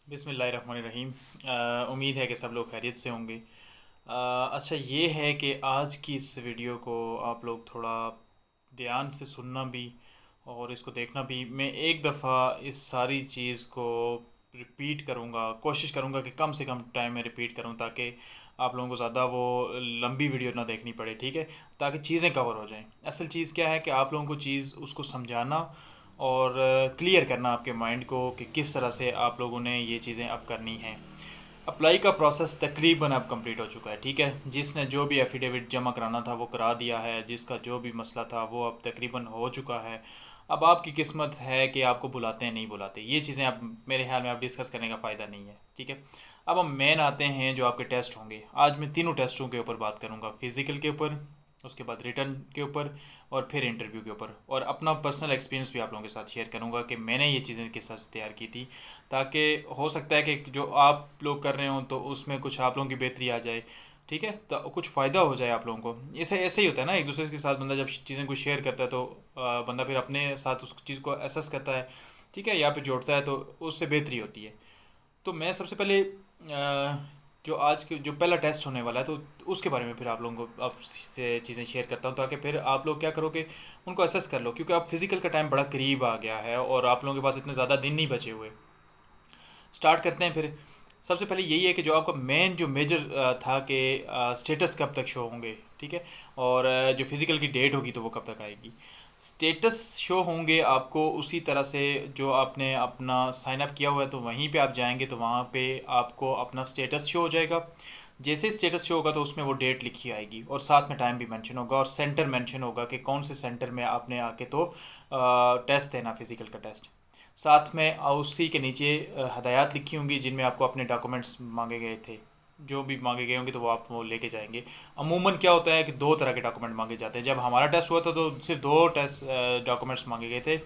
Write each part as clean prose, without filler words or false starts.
बिस्मिल्लाहिर्रहमानिर्रहीम। उम्मीद है कि सब लोग खैरियत से होंगे। अच्छा, ये है कि आज की इस वीडियो को आप लोग थोड़ा ध्यान से सुनना भी और इसको देखना भी। मैं एक दफ़ा इस सारी चीज़ को रिपीट करूँगा, कोशिश करूँगा कि कम से कम टाइम में रिपीट करूँ ताकि आप लोगों को ज़्यादा वो लंबी वीडियो ना देखनी पड़े, ठीक है, ताकि चीज़ें कवर हो जाएं। असल चीज़ क्या है कि आप लोगों को चीज़ उसको समझाना और क्लियर करना आपके माइंड को कि किस तरह से आप लोगों ने ये चीज़ें अब करनी हैं। अप्लाई का प्रोसेस तकरीबन अब कंप्लीट हो चुका है, ठीक है। जिसने जो भी एफिडेविट जमा कराना था वो करा दिया है, जिसका जो भी मसला था वो अब तकरीबन हो चुका है। अब आपकी किस्मत है कि आपको बुलाते हैं नहीं बुलाते, ये चीज़ें अब मेरे ख्याल में अब डिस्कस करने का फ़ायदा नहीं है, ठीक है। अब हम मेन आते हैं जो आपके टेस्ट होंगे। आज मैं तीनों टेस्टों के ऊपर बात करूँगा, फ़िज़िकल के ऊपर, उसके बाद रिटर्न के ऊपर और फिर इंटरव्यू के ऊपर, और अपना पर्सनल एक्सपीरियंस भी आप लोगों के साथ शेयर करूँगा कि मैंने ये चीज़ें किस तरह से तैयार की थी, ताकि हो सकता है कि जो आप लोग कर रहे हो तो उसमें कुछ आप लोगों की बेहतरी आ जाए, ठीक है, तो कुछ फ़ायदा हो जाए आप लोगों को। ऐसे ऐसे ही होता है ना, एक दूसरे के साथ बंदा जब चीज़ें कुछ शेयर करता है तो बंदा फिर अपने साथ उस चीज़ को एसेस करता है, ठीक है, या फिर जोड़ता है तो उससे बेहतरी होती है। तो मैं सबसे पहले जो आज के जो पहला टेस्ट होने वाला है तो उसके बारे में फिर आप लोगों को अब से चीज़ें शेयर करता हूँ, ताकि फिर आप लोग क्या करोगे, उनको असेस कर लो, क्योंकि अब फिज़िकल का टाइम बड़ा करीब आ गया है और आप लोगों के पास इतने ज़्यादा दिन नहीं बचे हुए। स्टार्ट करते हैं फिर। सबसे पहले यही है कि जो आपका मेन जो मेजर था कि स्टेटस कब तक शो होंगे, ठीक है, और जो फिज़िकल की डेट होगी तो वो कब तक आएगी। स्टेटस शो होंगे आपको उसी तरह से जो आपने अपना साइन अप किया हुआ है, तो वहीं पे आप जाएंगे तो वहाँ पे आपको अपना स्टेटस शो हो जाएगा। जैसे स्टेटस शो होगा तो उसमें वो डेट लिखी आएगी और साथ में टाइम भी मेंशन होगा और सेंटर मेंशन होगा कि कौन से सेंटर में आपने आके तो टेस्ट देना, फिज़िकल का टेस्ट। साथ में उसी के नीचे हदायत लिखी होंगी जिनमें आपको अपने डॉक्यूमेंट्स मांगे गए थे, जो भी मांगे गए होंगे तो वो आप वो लेके जाएंगे। अमूमन क्या होता है कि दो तरह के डॉक्यूमेंट मांगे जाते हैं। जब हमारा टेस्ट हुआ था तो सिर्फ दो टेस्ट डॉक्यूमेंट्स मांगे गए थे।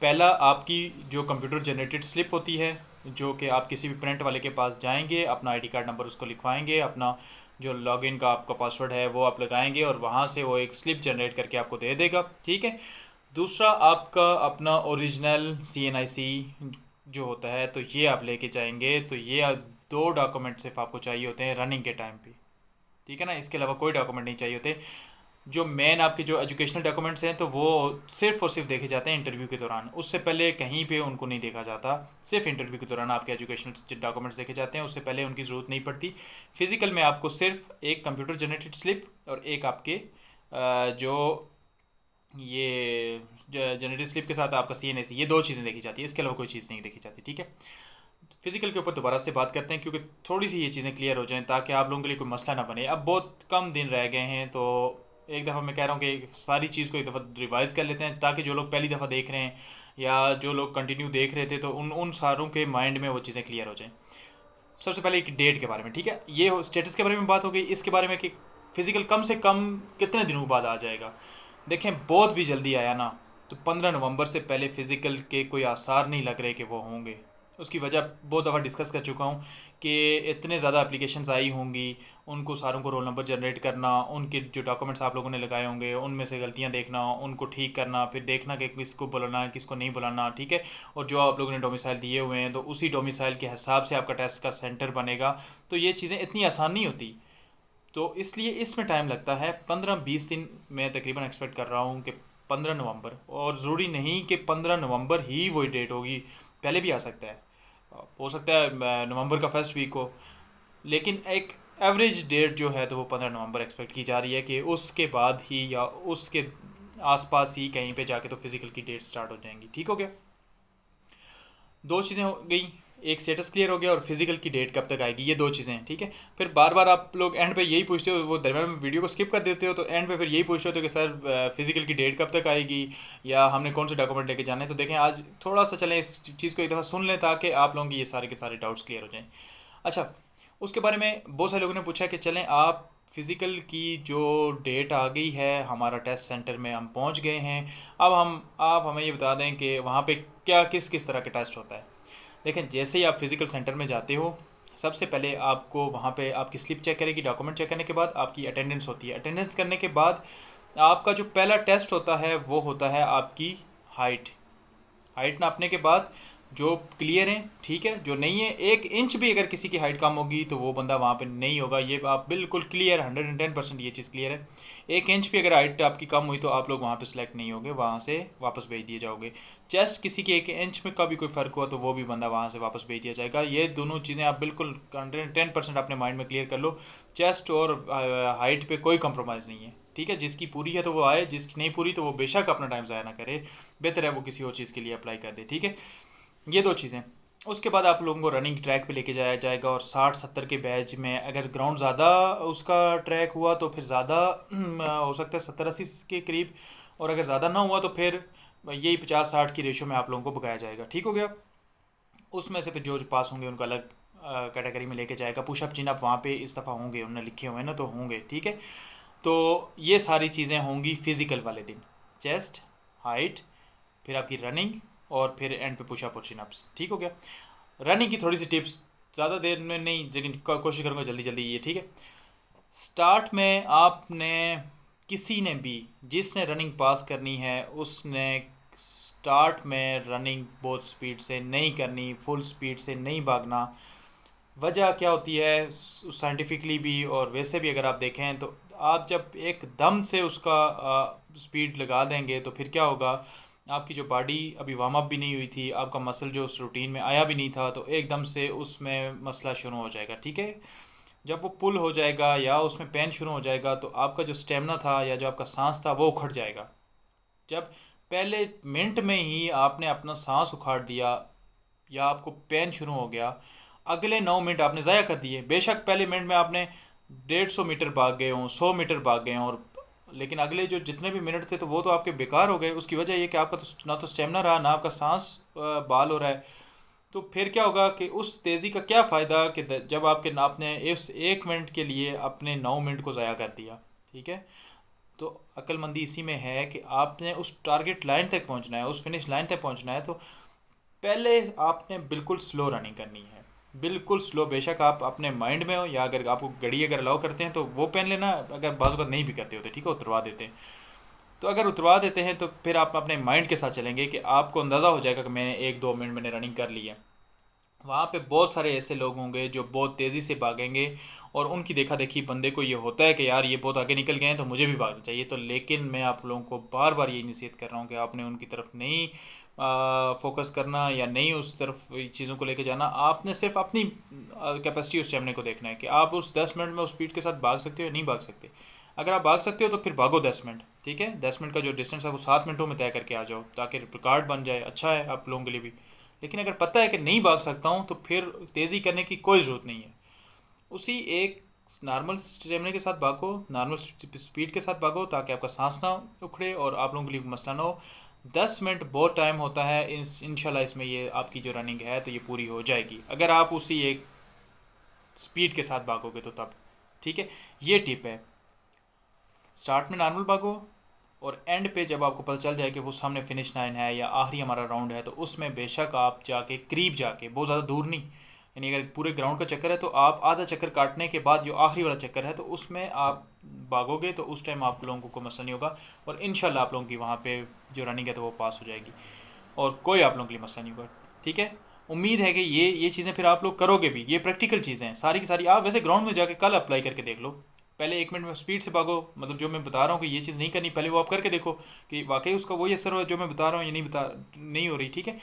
पहला आपकी जो कंप्यूटर जनरेटेड स्लिप होती है, जो कि आप किसी भी प्रिंट वाले के पास जाएंगे, अपना आईडी कार्ड नंबर उसको लिखवाएंगे, अपना जो लॉगिन का आपका पासवर्ड है वो आप लगाएंगे और वहाँ से वो एक स्लिप जनरेट करके आपको दे देगा, ठीक है। दूसरा आपका अपना ओरिजिनल CNIC जो होता है तो ये आप लेके जाएंगे। तो ये दो डॉक्यूमेंट सिर्फ आपको चाहिए होते हैं रनिंग के टाइम पे, ठीक है ना, इसके अलावा कोई डॉक्यूमेंट नहीं चाहिए होते। जो मेन आपके जो एजुकेशनल डॉक्यूमेंट्स हैं तो वो सिर्फ और सिर्फ देखे जाते हैं इंटरव्यू के दौरान, उससे पहले कहीं पे उनको नहीं देखा जाता। सिर्फ इंटरव्यू के दौरान आपके एजुकेशनल डॉक्यूमेंट्स देखे जाते हैं, उससे पहले उनकी ज़रूरत नहीं पड़ती। फिज़िकल में आपको सिर्फ एक कंप्यूटर जनरेटेड स्लिप और एक आपके जो ये जनरेटेड स्लिप के साथ आपका CNAC, ये दो चीज़ें देखी जाती है, इसके अलावा कोई चीज़ नहीं देखी जाती, ठीक है। फिजिकल के ऊपर दोबारा से बात करते हैं क्योंकि थोड़ी सी ये चीज़ें क्लियर हो जाएं ताकि आप लोगों के लिए कोई मसला ना बने। अब बहुत कम दिन रह गए हैं तो एक दफ़ा मैं कह रहा हूँ कि सारी चीज़ को एक दफ़ा रिवाइज़ कर लेते हैं, ताकि जो लोग पहली दफ़ा देख रहे हैं या जो लोग कंटिन्यू देख रहे थे तो उन उन सारों के माइंड में वो चीज़ें क्लियर हो जाएं। सबसे पहले एक डेट के बारे में, ठीक है, ये स्टेटस के बारे में बात हो गई। इसके बारे में कि फ़िज़िकल कम से कम कितने दिनों बाद आ जाएगा। देखें, बहुत भी जल्दी आया ना तो 15 नवंबर से पहले फ़िज़िकल के कोई आसार नहीं लग रहे कि वो होंगे। उसकी वजह बहुत दफ़ा डिस्कस कर चुका हूँ कि इतने ज़्यादा एप्लीकेशंस आई होंगी, उनको सारों को रोल नंबर जनरेट करना, उनके जो डॉक्यूमेंट्स आप लोगों ने लगाए होंगे उनमें से गलतियाँ देखना, उनको ठीक करना, फिर देखना कि किसको बुलाना है किसको नहीं बुलाना, ठीक है। और जो आप लोगों ने डोमिसाइल दिए हुए हैं तो उसी डोमिसाइल के हिसाब से आपका टेस्ट का सेंटर बनेगा। तो ये चीज़ें इतनी आसान नहीं होती, तो इसलिए इसमें टाइम लगता है। 15-20 दिन मैं तकरीबन एक्सपेक्ट कर रहा हूँ कि 15 नवंबर, और ज़रूरी नहीं कि 15 नवंबर ही वही डेट होगी, पहले भी आ सकता है, हो सकता है नवंबर का फर्स्ट वीक हो, लेकिन एक एवरेज डेट जो है तो वो 15 नवंबर एक्सपेक्ट की जा रही है कि उसके बाद ही या उसके आसपास ही कहीं पे जाके तो फिज़िकल की डेट स्टार्ट हो जाएंगी, ठीक हो गया। दो चीज़ें हो गई, एक स्टेटस क्लियर हो गया और फिजिकल की डेट कब तक आएगी, ये दो चीज़ें हैं, ठीक है। फिर बार बार आप लोग एंड पे यही पूछते हो, वो दरम्यान में वीडियो को स्किप कर देते हो, तो एंड पे फिर यही पूछते हो कि सर फिजिकल की डेट कब तक आएगी या हमने कौन से डॉक्यूमेंट लेके जाने हैं। तो देखें, आज थोड़ा सा चलें इस चीज़ को एक दफ़ा सुन लें ताकि आप लोगों की ये सारे के सारे डाउट्स क्लियर हो जाएँ। अच्छा, उसके बारे में बहुत सारे लोगों ने पूछा कि चलें आप फिज़िकल की जो डेट आ गई है, हमारा टेस्ट सेंटर में हम पहुंच गए हैं, अब हम आप हमें ये बता दें कि वहाँ पे क्या किस किस तरह के टेस्ट होता है। देखें, जैसे ही आप फिज़िकल सेंटर में जाते हो सबसे पहले आपको वहाँ पे आपकी स्लिप चेक करेगी। डॉक्यूमेंट चेक करने के बाद आपकी अटेंडेंस होती है। अटेंडेंस करने के बाद आपका जो पहला टेस्ट होता है वो होता है आपकी हाइट। हाइट नापने के बाद जो क्लियर हैं ठीक है, जो नहीं है 1 इंच भी अगर किसी की हाइट कम होगी तो वो बंदा वहाँ पे नहीं होगा। ये आप बिल्कुल क्लियर 110% ये चीज़ क्लियर है। 1 इंच भी अगर हाइट आपकी कम हुई तो आप लोग वहाँ पे सिलेक्ट नहीं होगे, वहाँ से वापस भेज दिए जाओगे। चेस्ट किसी की 1 इंच में का भी कोई फ़र्क हुआ तो वो भी बंदा वहाँ से वापस भेज दिया जाएगा। ये दोनों चीज़ें आप बिल्कुल 110% अपने माइंड में क्लियर कर लो। चेस्ट और हाइट पे कोई कॉम्प्रोमाइज़ नहीं है ठीक है। जिसकी पूरी है तो वो आए, जिसकी नहीं पूरी तो वो बेशक अपना टाइम ज़ाया ना करे, बेहतर है वो किसी और चीज़ के लिए अप्लाई कर दे ठीक है। ये दो चीज़ें। उसके बाद आप लोगों को रनिंग ट्रैक पे लेके जाया जाएगा, और 60-70 के बैच में अगर ग्राउंड ज़्यादा उसका ट्रैक हुआ तो फिर ज़्यादा हो सकता है 70-80 के करीब, और अगर ज़्यादा ना हुआ तो फिर यही 50-60 की रेशो में आप लोगों को भगाया जाएगा ठीक हो गया। उसमें से फिर जो पास होंगे उनको अलग कैटेगरी में लेके जाएगा। पुशअप चिनअप वहाँ पे इस दफ़ा होंगे, उन्होंने लिखे हुए हैं ना तो होंगे ठीक है। तो ये सारी चीज़ें होंगी फिज़िकल वाले दिन, चेस्ट, हाइट, फिर आपकी रनिंग, और फिर एंड पे पुशअप और चिनअप्स ठीक हो गया। रनिंग की थोड़ी सी टिप्स, ज़्यादा देर में नहीं लेकिन कोशिश करूँगा जल्दी जल्दी ये ठीक है। स्टार्ट में आपने किसी ने भी जिसने रनिंग पास करनी है उसने स्टार्ट में रनिंग बहुत स्पीड से नहीं करनी, फुल स्पीड से नहीं भागना। वजह क्या होती है साइंटिफिकली भी और वैसे भी अगर आप देखें तो आप जब एकदम से उसका स्पीड लगा देंगे तो फिर क्या होगा, आपकी जो बॉडी अभी वार्म अप भी नहीं हुई थी, आपका मसल जो उस रूटीन में आया भी नहीं था, तो एकदम से उसमें मसला शुरू हो जाएगा ठीक है। जब वो पुल हो जाएगा या उसमें पेन शुरू हो जाएगा तो आपका जो स्टेमिना था या जो आपका सांस था वो उखड़ जाएगा। जब पहले मिनट में ही आपने अपना सांस उखाड़ दिया या आपको पेन शुरू हो गया, अगले 9 मिनट आपने ज़ाया कर दिए। बेशक पहले मिनट में आपने 150 मीटर भाग गए हों, 100 मीटर भाग गए हों, और लेकिन अगले जो जितने भी मिनट थे तो वो तो आपके बेकार हो गए। उसकी वजह ये कि आपका तो ना तो स्टेमिना रहा ना आपका सांस बाल हो रहा है। तो फिर क्या होगा कि उस तेज़ी का क्या फ़ायदा कि जब आपके आपने इस 1 मिनट के लिए अपने 9 मिनट को ज़ाया कर दिया ठीक है। तो अक्लमंदी इसी में है कि आपने उस टारगेट लाइन तक पहुंचना है, उस फिनिश लाइन तक पहुंचना है, तो पहले आपने बिल्कुल स्लो रनिंग करनी है, बिल्कुल स्लो। बेशक आप अपने माइंड में हो या अगर आपको घड़ी अगर अलाउ करते हैं तो वो पहन लेना, अगर बाजू का नहीं भी करते होते ठीक है उतरवा देते हैं। तो अगर उतरवा देते हैं तो फिर आप अपने माइंड के साथ चलेंगे कि आपको अंदाज़ा हो जाएगा कि मैंने 1-2 मिनट मैंने रनिंग कर ली है। वहाँ पे बहुत सारे ऐसे लोग होंगे जो बहुत तेज़ी से भागेंगे, और उनकी देखा देखी बंदे को ये होता है कि यार ये बहुत आगे निकल गए हैं तो मुझे भी भागना चाहिए। तो लेकिन मैं आप लोगों को बार बार ये नसीहत कर रहा हूँ कि आपने उनकी तरफ नहीं फोकस करना या नहीं उस तरफ चीज़ों को लेके जाना। आपने सिर्फ अपनी कैपेसिटी उस स्टेमिना को देखना है कि आप उस 10 मिनट में उस स्पीड के साथ भाग सकते हो या नहीं भाग सकते। अगर आप भाग सकते हो तो फिर भागो 10 मिनट ठीक है। 10 मिनट का जो डिस्टेंस है वो 7 मिनटों में तय करके आ जाओ ताकि रिकॉर्ड बन जाए, अच्छा है आप लोगों के लिए भी। लेकिन अगर पता है कि नहीं भाग सकता हूँ तो फिर तेज़ी करने की कोई ज़रूरत नहीं है। उसी एक नॉर्मल स्टेमिना के साथ भागो, नॉर्मल स्पीड के साथ भागो ताकि आपका सांस ना उखड़े और आप लोगों के लिए मसला ना हो। 10 मिनट बहुत टाइम होता है, इंशाल्लाह इसमें ये आपकी जो रनिंग है तो ये पूरी हो जाएगी अगर आप उसी एक स्पीड के साथ भागोगे तो तब ठीक है। ये टिप है, स्टार्ट में नॉर्मल भागो और एंड पे जब आपको पता चल जाए कि वो सामने फिनिश लाइन है या आखिरी हमारा राउंड है तो उसमें बेशक आप जाके करीब जाके, बहुत ज़्यादा दूर नहीं, यानी अगर पूरे ग्राउंड का चक्कर है तो आप आधा चक्कर काटने के बाद जो आखिरी वाला चक्कर है तो उसमें आप भागोगे तो उस टाइम आप लोगों को मसला नहीं होगा, और इंशाल्लाह आप लोगों की वहाँ पे जो रनिंग है तो वो पास हो जाएगी और कोई आप लोगों के लिए मसला नहीं होगा ठीक है। उम्मीद है कि ये चीज़ें फिर आप लोग करोगे भी। ये प्रैक्टिकल चीज़ें हैं सारी की सारी, आप वैसे ग्राउंड में जाके कल अप्लाई करके देख लो। पहले 1 मिनट में स्पीड से भागो, मतलब जो मैं बता रहा हूँ कि ये चीज़ नहीं करनी, पहले वो आप करके देखो कि वाकई उसका वही असर हो जो मैं बता रहा हूँ, ये नहीं हो रही ठीक है।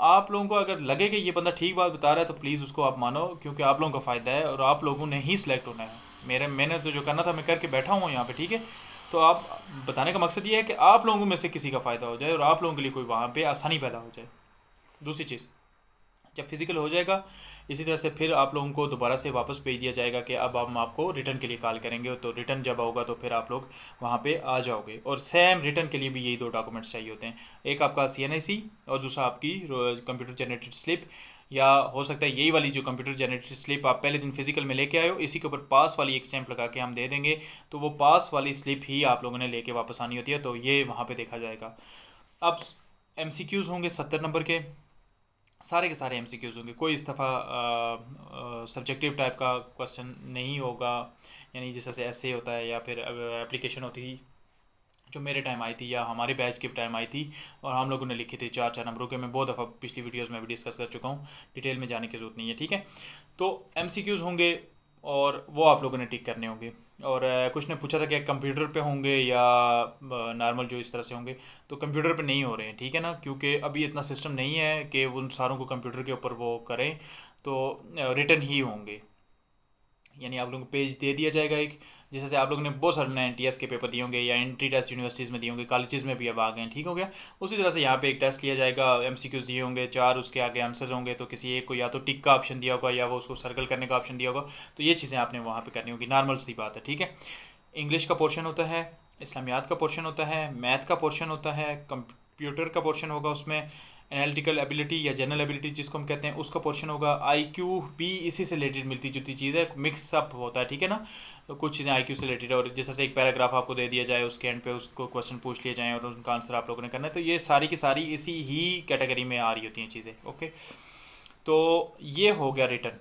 आप लोगों को अगर लगे कि ये बंदा ठीक बात बता रहा है तो प्लीज़ उसको आप मानो, क्योंकि आप लोगों का फ़ायदा है और आप लोगों ने ही सिलेक्ट होना है। मैंने तो जो करना था मैं करके बैठा हूँ यहाँ पे ठीक है। तो आप बताने का मकसद ये है कि आप लोगों में से किसी का फ़ायदा हो जाए और आप लोगों के लिए कोई वहाँ पे आसानी पैदा हो जाए। दूसरी चीज़, जब फिज़िकल हो जाएगा इसी तरह से फिर आप लोगों को दोबारा से वापस भेज दिया जाएगा कि अब हम आपको रिटर्न के लिए कॉल करेंगे, तो रिटर्न जब होगा तो फिर आप लोग वहाँ पे आ जाओगे। और सेम रिटर्न के लिए भी यही 2 डॉक्यूमेंट्स चाहिए होते हैं, एक आपका CNIC और दूसरा आपकी कंप्यूटर जनरेटेड स्लिप, या हो सकता है यही वाली जो कंप्यूटर जनरेटेड स्लिप आप पहले दिन फिजिकल में लेके आए हो, इसी के ऊपर पास वाली एक स्टैंप लगा के हम दे देंगे, तो वो पास वाली स्लिप ही आप लोगों ने लेके वापस आनी होती है, तो ये वहाँ पे देखा जाएगा। अब MCQs होंगे 70 नंबर के, सारे के सारे MCQs होंगे, कोई इस दफ़ा सब्जेक्टिव टाइप का क्वेश्चन नहीं होगा, यानी जैसे से ऐसे होता है या फिर एप्लीकेशन होती जो मेरे टाइम आई थी या हमारे बैच के टाइम आई थी, और हम लोगों ने लिखी थी 4-4 नंबरों के। मैं बहुत दफ़ा पिछली वीडियोज़ में भी डिस्कस कर चुका हूँ, डिटेल में जाने की ज़रूरत नहीं है, ठीक है। तो MCQs होंगे और वो आप लोगों ने टिक करने होंगे। और कुछ ने पूछा था कि कंप्यूटर पे होंगे या नॉर्मल जो इस तरह से होंगे, तो कंप्यूटर पे नहीं हो रहे हैं, ठीक है ना, क्योंकि अभी इतना सिस्टम नहीं है कि उन सारों को कंप्यूटर के ऊपर वो करें, तो रिटर्न ही होंगे। यानी आप लोगों को पेज दे दिया जाएगा एक, जैसे से आप लोगों ने बहुत सारे NTS के पेपर दिए होंगे या एंट्री टेस्ट यूनिवर्सिटीज़ में दिए होंगे, कॉलेजेस में भी अब आ गए हैं, ठीक हो गया। उसी तरह से यहाँ पे एक टेस्ट लिया जाएगा, MCQs दिए होंगे 4, उसके आगे आंसर्स होंगे, तो किसी एक को या तो टिक का ऑप्शन दिया होगा या वो उसको सर्कल करने का ऑप्शन दिया होगा। तो ये चीज़ें आपने वहाँ पर करनी होगी, नॉर्मल सी बात है, ठीक है। इंग्लिश का पोर्शन होता है, इस्लामियात का पोर्शन होता है, मैथ का पोर्शन होता है, कंप्यूटर का पोर्शन होगा, उसमें एनालिटिकल एबिलिटी या जनरल एबिलिटी जिसको हम कहते हैं उसका पोर्शन होगा। IQ भी इसी से रिलेटेड मिलती जुलती चीज़ है, मिक्सअप होता है, ठीक है ना। तो कुछ चीज़ें IQ से रिलेटेड है, और जैसे से एक पैराग्राफ आपको दे दिया जाए, उसके एंड पे उसको क्वेश्चन पूछ लिए जाएँ और उनका आंसर आप लोगों ने करना है, तो ये सारी की सारी इसी ही कैटेगरी में आ रही होती हैं चीज़ें, ओके। तो ये हो गया रिटर्न।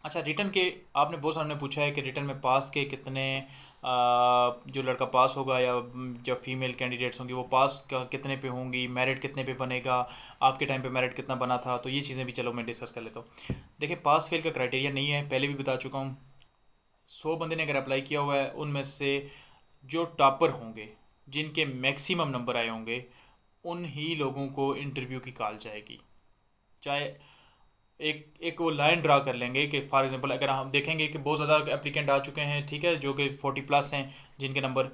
अच्छा, रिटर्न के आपने बहुत सामने पूछा है कि रिटर्न में पास के कितने, जो लड़का पास होगा या जो फीमेल कैंडिडेट्स होंगी वो पास का कितने पे होंगी, मेरिट कितने पे बनेगा, आपके टाइम पे मेरिट कितना बना था, तो ये चीज़ें भी चलो मैं डिस्कस कर लेता हूँ। देखिए, पास फेल का क्राइटेरिया नहीं है, पहले भी बता चुका हूँ। 100 बंदे ने अगर अप्लाई किया हुआ है, उनमें से जो टॉपर होंगे, जिनके मैक्सिमम नंबर आए होंगे, उन ही लोगों को इंटरव्यू की कॉल जाएगी। चाहे एक एक वो लाइन ड्रा कर लेंगे कि फॉर एग्जांपल अगर हम देखेंगे कि बहुत ज़्यादा एप्लीकेंट आ चुके हैं, ठीक है, जो कि 40+ हैं, जिनके नंबर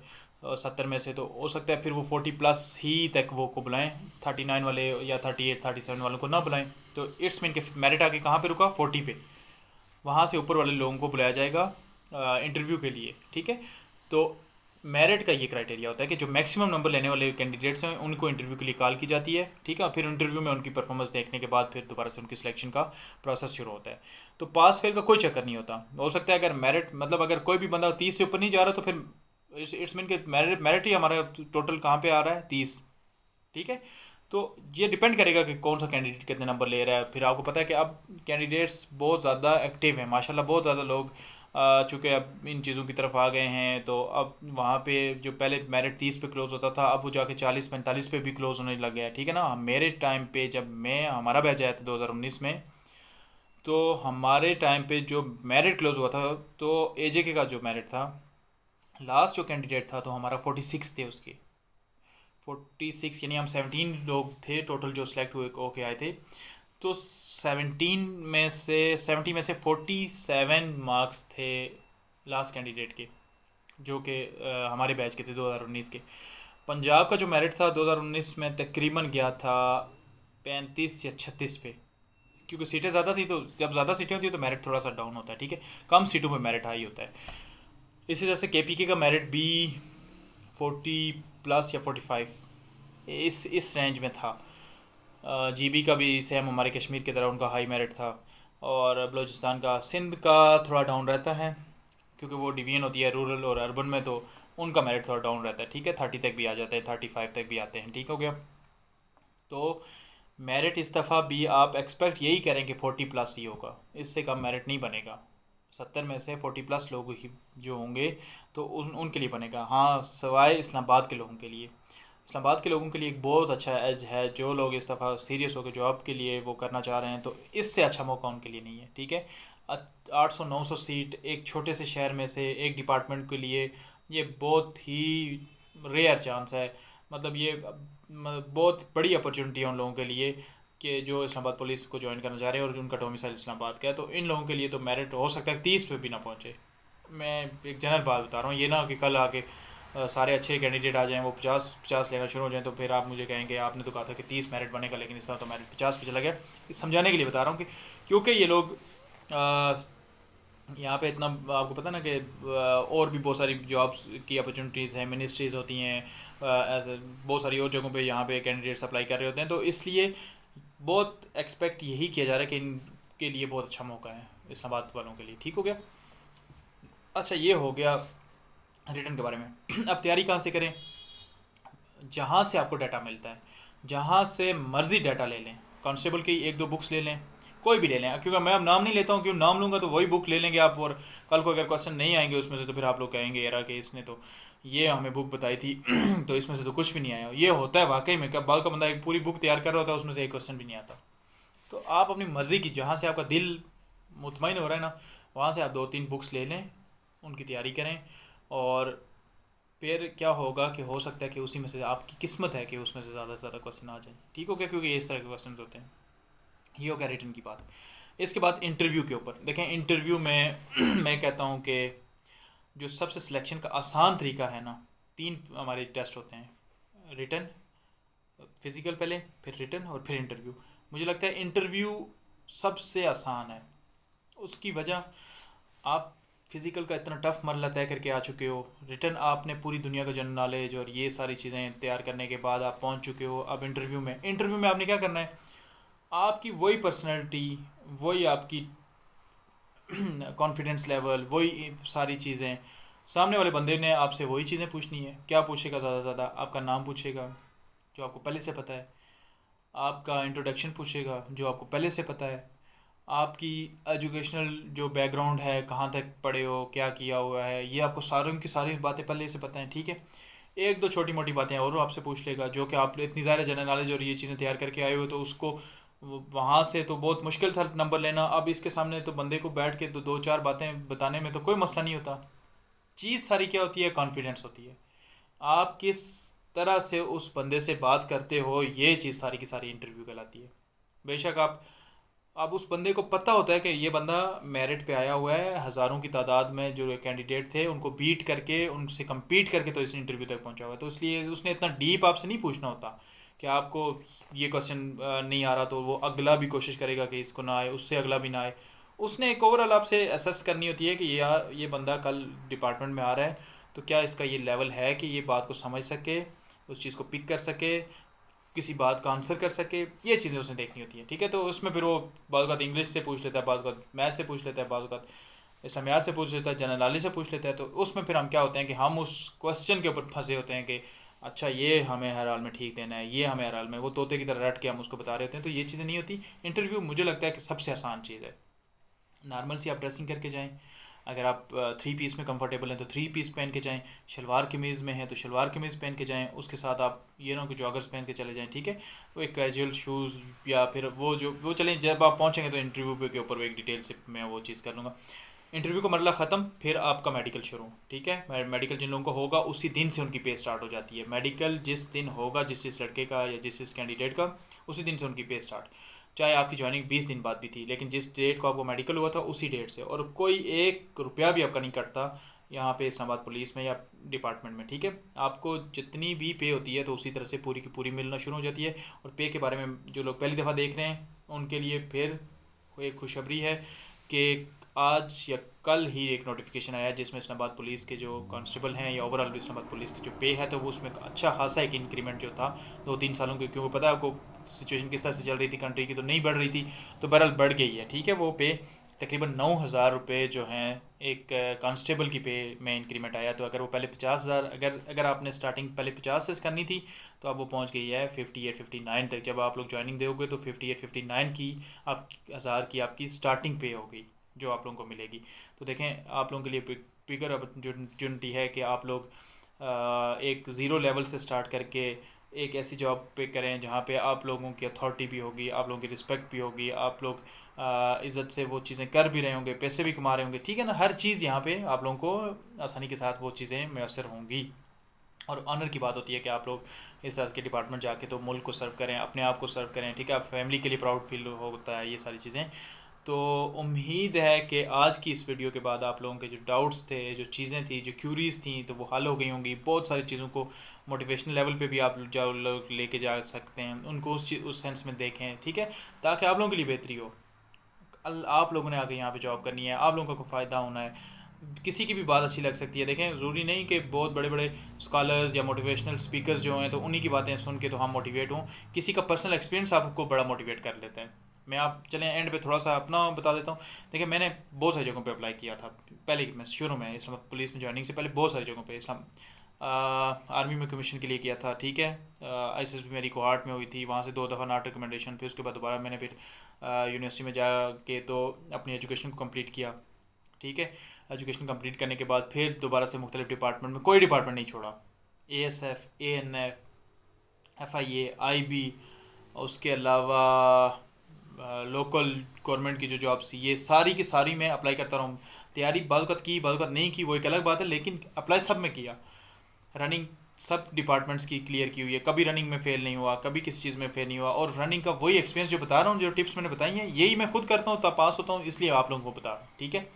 70 में से, तो हो सकता है फिर वो 40+ ही तक वो को बुलाएं, 39 वाले या 38 37 वालों को ना बुलाएं। तो इट्स मीन के मेरिट आके कहाँ पे रुका, 40 पे। वहाँ से ऊपर वाले लोगों को बुलाया जाएगा इंटरव्यू के लिए, ठीक है। तो मेरिट का ये क्राइटेरिया होता है कि जो मैक्सिमम नंबर लेने वाले कैंडिडेट्स हैं उनको इंटरव्यू के लिए कॉल की जाती है, ठीक है। फिर इंटरव्यू में उनकी परफॉर्मेंस देखने के बाद फिर दोबारा से उनकी सिलेक्शन का प्रोसेस शुरू होता है। तो पास फेल का कोई चक्कर नहीं होता। हो सकता है अगर मेरिट मतलब अगर कोई भी बंदा 30 से ऊपर नहीं जा रहा, तो फिर इट्स मीन के मेरिट ही हमारा टोटल कहाँ पे आ रहा है, 30, ठीक है। तो ये डिपेंड करेगा कि कौन सा कैंडिडेट कितने नंबर ले रहा है। फिर आपको पता है कि अब कैंडिडेट्स बहुत ज़्यादा एक्टिव हैं, माशाल्लाह, बहुत ज़्यादा लोग चूँकि अब इन चीज़ों की तरफ आ गए हैं, तो अब वहाँ पे जो पहले मेरिट 30 पे क्लोज़ होता था, अब वो जाके 40-45 पे भी क्लोज़ होने लग गया है, ठीक है ना। मेरे टाइम पे जब हमारा बैच आया था 2019 में, तो हमारे टाइम पे जो मेरिट क्लोज़ हुआ था, तो AJK का जो मेरिट था, लास्ट जो कैंडिडेट था, तो हमारा 46 थे उसके, 46, यानी हम 17 लोग थे टोटल जो सिलेक्ट हुए होके आए थे। तो 70 में से 47 मार्क्स थे लास्ट कैंडिडेट के, जो कि हमारे बैच के थे 2019 के। पंजाब का जो मेरिट था 2019 में तकरीबन गया था 35 या 36 पे, क्योंकि सीटें ज़्यादा थी, तो जब ज़्यादा सीटें होती है तो मेरिट थोड़ा सा डाउन होता है, ठीक है। कम सीटों पे मेरिट हाई होता है। इसी तरह से KPK का मेरिट भी 40+ या 45 इस रेंज में था। GB का भी सेम हमारे कश्मीर की तरह उनका हाई मेरिट था। और बलूचिस्तान का, सिंध का थोड़ा डाउन रहता है, क्योंकि वो डिवीजन होती है रूरल और अर्बन में, तो उनका मेरिट थोड़ा डाउन रहता है, ठीक है। 30 तक भी आ जाते हैं, 35 तक भी आते हैं, ठीक हो गया। तो मेरिट इस दफ़ा भी आप एक्सपेक्ट यही करें कि 40+ ही होगा, इससे कम मेरिट नहीं बनेगा। 70 में से 40+ लोग ही जो होंगे तो उनके लिए बनेगा। हाँ, सवाए इस्लामाबाद के लोगों के लिए। इस्लामाबाद के लोगों के लिए एक बहुत अच्छा एज है, जो लोग इस दफ़ा सीरियस होकर जॉब के लिए वो करना चाह रहे हैं, तो इससे अच्छा मौका उनके लिए नहीं है, ठीक है। 800-900 सीट एक छोटे से शहर में से एक डिपार्टमेंट के लिए, ये बहुत ही रेयर चांस है। मतलब ये बहुत बड़ी अपॉर्चुनिटी है उन लोगों के लिए कि जो इस्लामाबाद पुलिस को ज्वाइन करना चाह रहे हैं और उनका डोमिसाइल इस्लामाबाद का है। तो इन लोगों के लिए तो मेरिट हो सकता है 30 पे भी ना पहुँचे। मैं एक जनरल बात बता रहा हूँ, ये ना कि कल आके सारे अच्छे कैंडिडेट आ जाएं, वो 50 लेना शुरू हो जाएं, तो फिर आप मुझे कहेंगे आपने तो कहा था कि 30 मेरिट बनेगा, लेकिन इस तरह तो मेरिट 50 पे चला गया। समझाने के लिए बता रहा हूँ कि क्योंकि ये लोग यहाँ पे इतना आपको पता ना कि और भी बहुत सारी जॉब्स की अपॉर्चुनिटीज़ हैं, मिनिस्ट्रीज़ होती हैं, ऐसे बहुत सारी और जगहों पे यहाँ पे कैंडिडेट्स अप्लाई कर रहे होते हैं, तो इसलिए बहुत एक्सपेक्ट यही किया जा रहा है कि इनके लिए बहुत अच्छा मौका है इस्लामाबाद वालों के लिए, ठीक हो गया। अच्छा, ये हो गया रिटर्न के बारे में। अब तैयारी कहाँ से करें? जहाँ से आपको डाटा मिलता है, जहाँ से मर्ज़ी डाटा ले लें। कांस्टेबल की 1-2 बुक्स ले लें, कोई भी ले लें, क्योंकि मैं अब नाम नहीं लेता हूँ, क्यों नाम लूँगा तो वही बुक ले लेंगे आप, और कल को अगर क्वेश्चन नहीं आएंगे उसमें से तो फिर आप लोग कहेंगे यार कि इसने तो ये हमें बुक बताई थी तो इसमें से तो कुछ भी नहीं आया। ये होता है वाकई में, कब बाद का बंदा एक पूरी बुक तैयार कर रहा होता है, उसमें से एक क्वेश्चन भी नहीं आता। तो आप अपनी मर्ज़ी की, जहाँ से आपका दिल मुतमईन हो रहा है ना, वहाँ से आप 2-3 बुक्स ले लें, उनकी तैयारी करें। और फिर क्या होगा कि हो सकता है कि उसी में से, आपकी किस्मत है कि उसमें से ज़्यादा से ज़्यादा क्वेश्चन आ जाए। ठीक हो गया, क्योंकि ये इस तरह के क्वेश्चन होते हैं। ये हो गया रिटर्न की बात। इसके बाद इंटरव्यू के ऊपर देखें। इंटरव्यू में मैं कहता हूँ कि जो सबसे सिलेक्शन का आसान तरीका है ना, 3 हमारे टेस्ट होते हैं, रिटर्न, फिज़िकल पहले, फिर रिटर्न और फिर इंटरव्यू। मुझे लगता है इंटरव्यू सबसे आसान है। उसकी वजह, आप फिज़िकल का इतना टफ मरला तय करके आ चुके हो, रिटर्न आपने पूरी दुनिया का जनरल नॉलेज और ये सारी चीज़ें तैयार करने के बाद आप पहुंच चुके हो। अब इंटरव्यू में आपने क्या करना है, आपकी वही पर्सनैलिटी, वही आपकी कॉन्फिडेंस लेवल, वही सारी चीज़ें, सामने वाले बंदे ने आपसे वही चीज़ें पूछनी है। क्या पूछेगा ज़्यादा से ज़्यादा, आपका नाम पूछेगा जो आपको पहले से पता है, आपका इंट्रोडक्शन पूछेगा जो आपको पहले से पता है, आपकी एजुकेशनल जो बैकग्राउंड है, कहाँ तक पढ़े हो, क्या किया हुआ है, ये आपको सारों की सारी बातें पहले से पता हैं। ठीक है, एक दो छोटी मोटी बातें और वो आपसे पूछ लेगा, जो कि आप इतनी ज़्यादा जनरल नॉलेज और ये चीज़ें तैयार करके आए हो, तो उसको वहाँ से तो बहुत मुश्किल था नंबर लेना। अब इसके सामने तो बंदे को बैठ के तो 2-4 बातें बताने में तो कोई मसला नहीं होता। चीज़ सारी क्या होती है, कॉन्फिडेंस होती है। आप किस तरह से उस बंदे से बात करते हो, ये चीज़ सारी की सारी इंटरव्यू कहलाती है। बेशक आप उस बंदे को पता होता है कि ये बंदा मेरिट पे आया हुआ है, हज़ारों की तादाद में जो कैंडिडेट थे उनको बीट करके, उनसे compete करके तो इस इंटरव्यू तक पहुंचा हुआ है। तो इसलिए उसने इतना डीप आपसे नहीं पूछना होता कि आपको ये क्वेश्चन नहीं आ रहा तो वो अगला भी कोशिश करेगा कि इसको ना आए, उससे अगला भी ना आए। उसने एक ओवरऑल आपसे असेस करनी होती है कि यार ये बंदा कल डिपार्टमेंट में आ रहा है, तो क्या इसका ये लेवल है कि ये बात को समझ सके, उस चीज़ को पिक कर सके, किसी बात का आंसर कर सके। ये चीज़ें उसने देखनी होती हैं। ठीक है, तो उसमें फिर वो बाद बात इंग्लिश से पूछ लेता है, बाद बात मैथ से पूछ लेता है, बाद बात समयात से पूछ लेता है, जनरल नॉलेज से पूछ लेता है। तो उसमें फिर हम क्या होते हैं कि हम उस क्वेश्चन के ऊपर फंसे होते हैं कि अच्छा ये हमें हर हाल में ठीक देना है, ये हमें हर हाल में, वो तोते की तरह रट के हम उसको बता रहे होते हैं। तो ये चीज़ें नहीं होती। इंटरव्यू मुझे लगता है कि सबसे आसान चीज़ है। नॉर्मल सी आप ड्रेसिंग करके जाएं। अगर आप 3 पीस में कंफर्टेबल हैं तो 3 पीस पहन के जाएं। शलवार कमीज़ में हैं तो शलवार कमीज़ पहन के जाएं। उसके साथ आप ये ना कि जॉगर्स पहन के चले जाएं। ठीक है, वो एक कैजुअल शूज़, या फिर वो चलें। जब आप पहुंचेंगे तो इंटरव्यू पे के ऊपर वो एक डिटेल से मैं वो चीज़ कर लूँगा। इंटरव्यू का मरला ख़त्म, फिर आपका मेडिकल शुरू। ठीक है, मेडिकल जिन लोगों को होगा उसी दिन से उनकी पे स्टार्ट हो जाती है। मेडिकल जिस दिन होगा जिस लड़के का या जिस कैंडिडेट का, उसी दिन से उनकी पे स्टार्ट। चाहे आपकी ज्वाइनिंग 20 दिन बाद भी थी, लेकिन जिस डेट को आपको मेडिकल हुआ था उसी डेट से। और कोई 1 रुपया भी आपका नहीं कटता यहाँ पे इस्लामाबाद पुलिस में या डिपार्टमेंट में। ठीक है, आपको जितनी भी पे होती है तो उसी तरह से पूरी की पूरी मिलना शुरू हो जाती है। और पे के बारे में जो लोग पहली दफ़ा देख रहे हैं उनके लिए फिर एक खुशखबरी है कि आज या कल ही एक नोटिफिकेशन आया जिसमें इस्लामाबाद पुलिस के जो कांस्टेबल हैं या ओवरऑल इस्लामाबाद पुलिस की जो पे है, तो वो उसमें अच्छा खासा एक इंक्रीमेंट जो था 2-3 सालों के, क्योंकि पता है आपको सिचुएशन किस तरह से चल रही थी कंट्री की, तो नहीं बढ़ रही थी, तो बहरहाल बढ़ गई है। ठीक है, वो पे तकरीबन 9,000 रुपये जो हैं एक कांस्टेबल की पे में इंक्रीमेंट आया। तो अगर वो पहले 50,000, अगर आपने स्टार्टिंग पहले 50 से करनी थी, तो अब वो पहुंच गई है 58-59 तक। जब आप लोग ज्वाइनिंग दोगे तो 58-59 की आप हज़ार की आपकी स्टार्टिंग पे हो गई जो आप लोगों को मिलेगी। तो देखें, आप लोगों के लिए बिगर अपॉर्चुनिटी है कि आप लोग एक ज़ीरो लेवल से स्टार्ट करके एक ऐसी जॉब पे करें जहाँ पे आप लोगों की अथॉरिटी भी होगी, आप लोगों की रिस्पेक्ट भी होगी, आप लोग इज़्ज़त से वो चीज़ें कर भी रहे होंगे, पैसे भी कमा रहे होंगे। ठीक है ना, हर चीज़ यहाँ पे आप लोगों को आसानी के साथ वो चीज़ें मैसर होंगी। और ऑनर की बात होती है कि आप लोग इस तरह के डिपार्टमेंट जाके तो मुल्क को सर्व करें, अपने आप को सर्व करें। ठीक है, आप फैमिली के लिए प्राउड फील होता है, ये सारी चीज़ें। तो उम्मीद है कि आज की इस वीडियो के बाद आप लोगों के जो डाउट्स थे, जो चीज़ें थी, जो क्यूरीज थी, तो वो हल हो गई होंगी। बहुत सारी चीज़ों को मोटिवेशनल लेवल पे भी आप जो लोग लेके जा सकते हैं, उनको उस सेंस में देखें। ठीक है, ताकि आप लोगों के लिए बेहतरी हो। आप लोगों ने आगे यहाँ पे जॉब करनी है, आप लोगों को फ़ायदा होना है। किसी की भी बात अच्छी लग सकती है। देखें, ज़रूरी नहीं कि बहुत बड़े बड़े स्कॉलर्स या मोटिवेशनल स्पीकर्स जो हैं तो उन्हीं की बातें सुन के तो हम मोटिवेट हों। किसी का पर्सनल एक्सपीरियंस आपको बड़ा मोटिवेट कर लेता है। मैं आप चलें एंड पे थोड़ा सा अपना बता देता हूँ। देखिए, मैंने बहुत सारी जगहों पे अप्लाई किया था। पहले मैं शुरू में इस्लाम पुलिस में ज्वाइनिंग से पहले बहुत सारी जगहों पे इस्लाम आर्मी में कमीशन के लिए किया था। ठीक है, ISSB मेरी कोहार्ट में हुई थी, वहाँ से 2 दफ़ा नॉट रिकमेंडेशन, फिर उसके बाद दोबारा मैंने फिर यूनिवर्सिटी में जाके तो अपनी एजुकेशन को कंप्लीट किया। ठीक है। एजुकेशन कंप्लीट करने के बाद फिर दोबारा से मुख्तलिफ डिपार्टमेंट में, कोई डिपार्टमेंट नहीं छोड़ा, ASF, ANF, FIA, IB, उसके अलावा लोकल गवर्नमेंट की जो जॉब्स थी ये सारी की सारी मैं अप्लाई करता रहा हूँ। तैयारी बालकत की बालकत नहीं की वो एक अलग बात है, लेकिन अप्लाई सब में किया। रनिंग सब डिपार्टमेंट्स की क्लियर की हुई है, कभी रनिंग में फेल नहीं हुआ, कभी किसी चीज़ में फेल नहीं हुआ। और रनिंग का वही एक्सपीरियंस जो बता रहा हूँ, जो टिप्स मैंने बताई हैं, यही मैं खुद करता हूँ तब पास होता हूँ, इसलिए आप लोगों को बता रहा हूँ, ठीक है।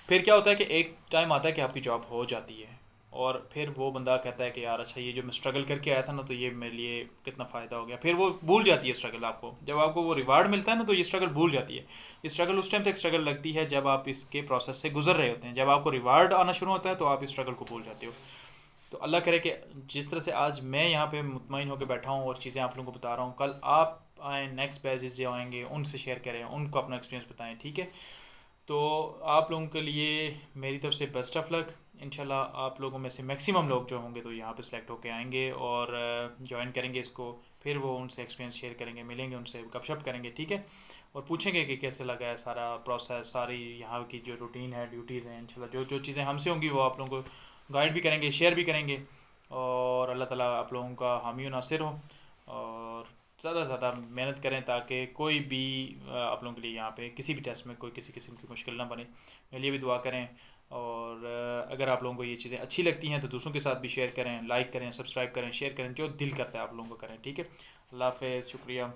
फिर क्या होता है कि एक टाइम आता है कि आपकी जॉब हो जाती है, और फिर वो बंदा कहता है कि यार अच्छा ये जो मैं स्ट्रगल करके आया था ना, तो ये मेरे लिए कितना फ़ायदा हो गया। फिर वो भूल जाती है स्ट्रगल आपको, जब आपको वो रिवार्ड मिलता है ना, तो ये स्ट्रगल भूल जाती है। ये स्ट्रगल उस टाइम तक स्ट्रगल लगती है जब आप इसके प्रोसेस से गुजर रहे होते हैं, जब आपको रिवार्ड आना शुरू होता है तो आप इस स्ट्रगल को भूल जाते हो। तो अल्लाह करे कि जिस तरह से आज मैं यहाँ पे मुतमईन होकर बैठा हूँ और चीज़ें आप लोगों को बता रहा हूँ, कल आप आए नेक्स्ट बैचेस जो आएंगे उनसे शेयर करें, उनको अपना एक्सपीरियंस बताएं, ठीक है। तो आप लोगों के लिए मेरी तरफ से बेस्ट ऑफ लक। इंशाल्लाह आप लोगों में से मैक्सिमम लोग जो होंगे तो यहाँ पे सिलेक्ट होके आएंगे और ज्वाइन करेंगे इसको। फिर वो उनसे एक्सपीरियंस शेयर करेंगे, मिलेंगे उनसे, गपशप करेंगे, ठीक है। और पूछेंगे कि कैसे लगा है सारा प्रोसेस, सारी यहाँ की जो रूटीन है, ड्यूटीज़ हैं, इंशाल्लाह जो जो चीज़ें हमसे होंगी वो आप लोगों को गाइड भी करेंगे, शेयर भी करेंगे। और अल्लाह ताला आप लोगों का हामी व नासिर हो, और ज़्यादा से ज़्यादा मेहनत करें ताकि कोई भी आप लोगों के लिए यहाँ पे किसी भी टेस्ट में कोई किसी किस्म की मुश्किल ना बने। मेरे लिए भी दुआ करें। और अगर आप लोगों को ये चीज़ें अच्छी लगती हैं तो दूसरों के साथ भी शेयर करें, लाइक करें, सब्सक्राइब करें, शेयर करें, जो दिल करता है आप लोगों को करें, ठीक है। अल्लाह हाफ़िज़, शुक्रिया।